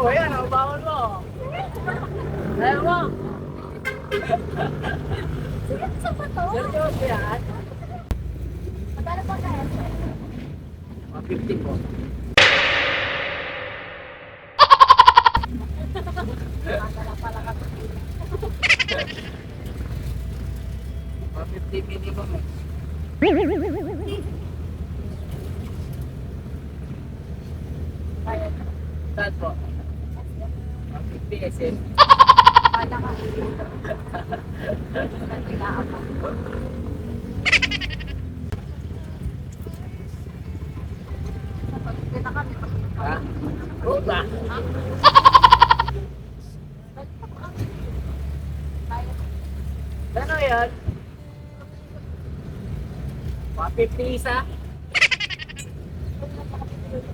O yan, ang bawal mo. Ayaw mo. Seryoso ba to? Seryoso yan. Magkano ba kaya? 150 po. Magkano pala ka. 150 minimum eh. Saan po? 150 SM. Kala ka. Nagkilaan mo. Pag-ibig na kami. Ha? Oo ba? Ano yan? 150 isa?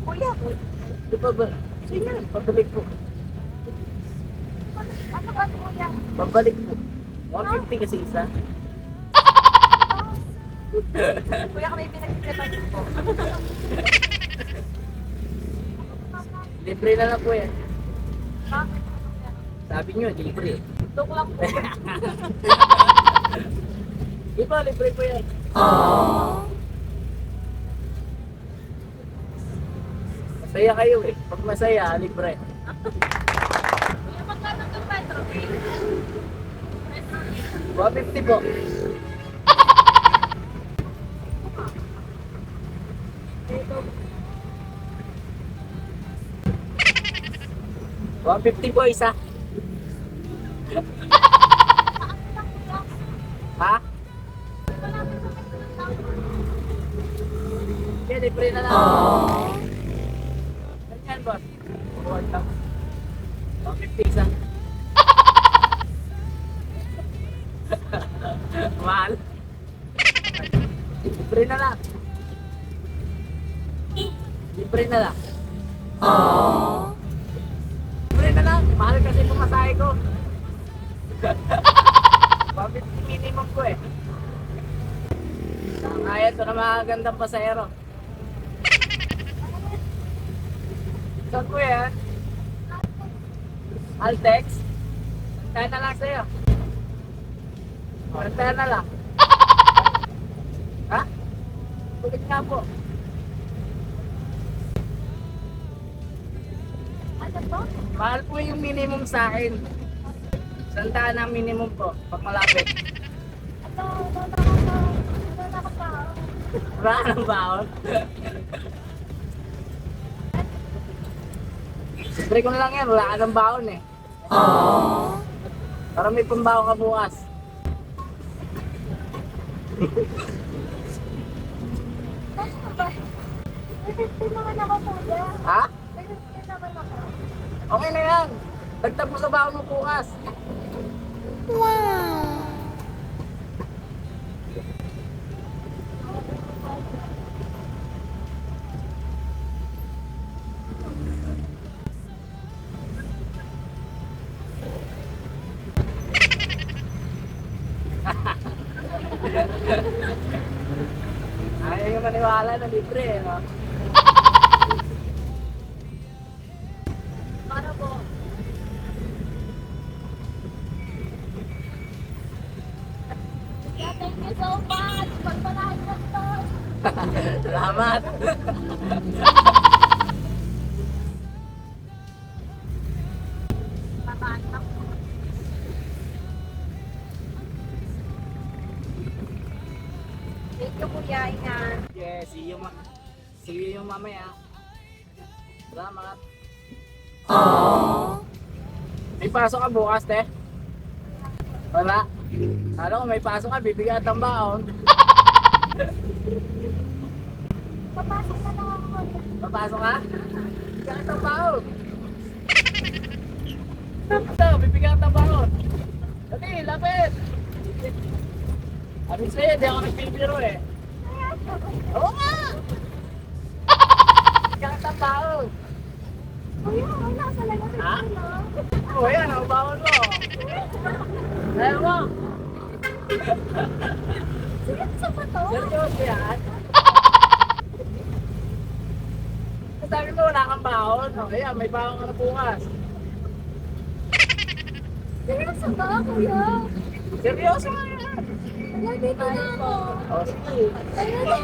Kuya, Di ba ba? Sige, pabalik po. ano ba kuya? Pabalik po. 150 kasi isa. Kuya, kami pinagsikitan po. Libre na lang po yan. Bakit? Sabi nyo, libre. Ito ko lang po. Di ba, libre po yan. Masaya kayo eh. Pag masaya, libre. Kuya, magkano itong petro? 150 po. Ito. 150 po isa. Ha? Okay, libre na lang. Ganyan, boss. Buwan lang. 150 isa. Mahal. Libre na lang. Libre na lang. Libre na lang. Mahal kasi pumasahe ko. 150 minimum ko eh. Kaya ito na mga gandang pasahero. Saan ko yan? Altex? Kaya na lang sa'yo. Kaya na lang. Ha? Tulit nga po. Ano po? Mahal po yung minimum sa akin. Sandaan ang minimum po pag malapit. Ito, wala ka pa. Wala ka ng baon. Libre ko na lang yan. Wala ka ng baon eh. Para may pambaon ka bukas. Ano ba? May 15 naman ako kuya. Ha? May 15 naman ako. Okay na yan. Dagdag mo sa baon mo bukas. Ayaw yung maniwala na libre eh, no? Para po. Yeah, thank you so much. Pagpalain mo to. Salamat. Papatak. Thank you kuya, ingat. Yeah, see you yung mamaya. Salamat. May pasok ka bukas, te? Wala. Ano kung may pasok ka, bibigyan at ang baon. Papasok na lang ako kuya. Papasok ka? Bibigyan at ang baon. Ito, bibigyan at ang baon. Dali, lapit. Sabi sa'yo, di ako nagpipiro eh. Oo nga! Bibigyan at ang baon. Kuya, wala ka lang ako. Ha? Oo, yan, ang baon mo. Ayaw mo. Seryoso ba to? Seryoso yan. sabi mo wala kang baon. O, ayan, may baon ka na bukas. Seryoso ba, kuya? Seryoso nga yan. Nandito na ako. O, sige. Ayun.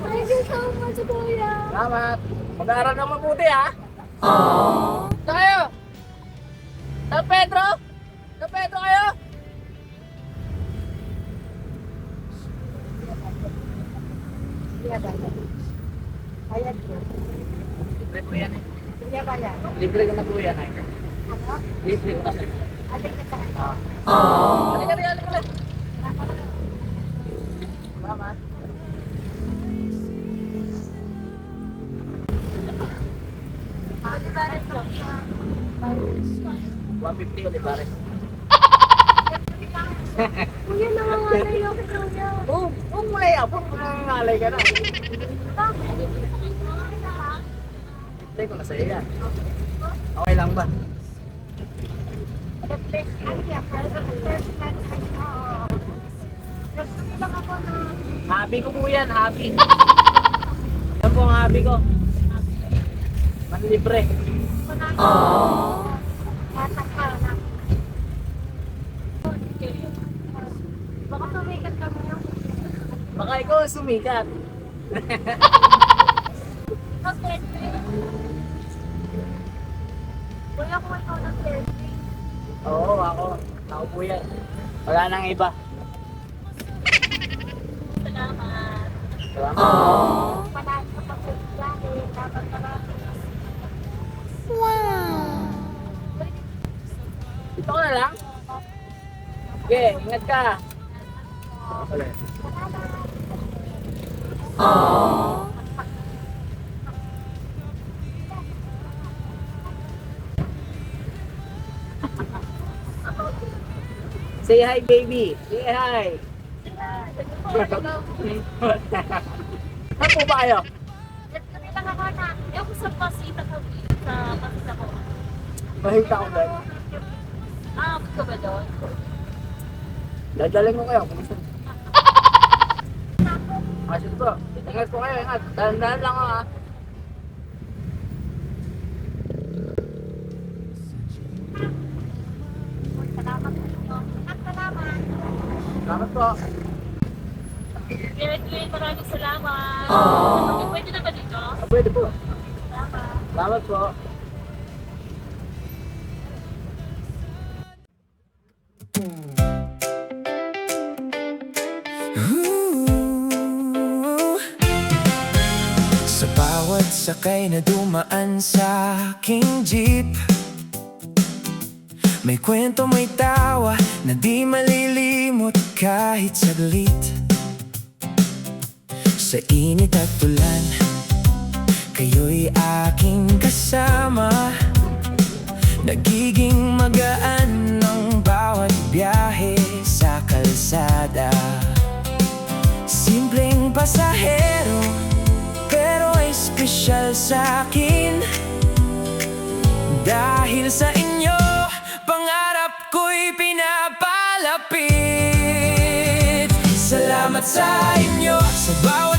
Thank you so much, kuya. Salamat. Mag-aaral na mabuti, ha? Aww. Tayo! San Pedro? San Pedro kayo? Kuya ba? Ayan po. Libre ko yan, eh. Kuya ba yan? Libre ko na po yan, eh. Ano? Libre ko na siya. Atin ka sa ano? Halika rin, halika rin. Salamat. Ano ba rin po? 150 ulit, pare. Kuya, nangangalay ako, kuya. Oh, huwag mo na iapon kung nangangalay ka na. Bakit? Libre ko na sa'yo yan. Okay lang ba? Hobby ko po yan, hobby. Yan po ang hobby ko. Manlibre. Baka tumikat kami yung Baka ikaw ang sumikat. okay. Kuya, kung ikaw ng selfie. Oo, ako. Ako po yan. Wala nang iba. Salamat. Salamat. Palagi ka pa sa biyahe. Dapat marami. Dito ka na lang? Sige, ingat ka. Okay. Say hi, baby. Say hi. Saan po ba kayo? Kami lang ako na. Yung sa pasita ko. Sa pasita ko. Mahita ko doon. Ah, gusto ba doon? Dadalhin ko kayo. Kumusta? Kasi po. Ingat po kayo, ingat. Dahan-dahan lang ako, ha. Salamat po. Salamat. Salamat po. Kuya, maraming salamat. Pwede na ba dito? Pwede po. Salamat. Salamat po. Sa bawat sakay na dumaan sa aking jeep, may kwento, may tawa na di malilimot kahit saglit. Sa init at ulan, kayo'y aking kasama. Nagiging magaan ng bawat biyahe sa kalsada. Simpleng pasahero, pero espesyal sa akin. Dahil sa inyo, pangarap ko'y pinapalapit. Salamat sa inyo, sa bawat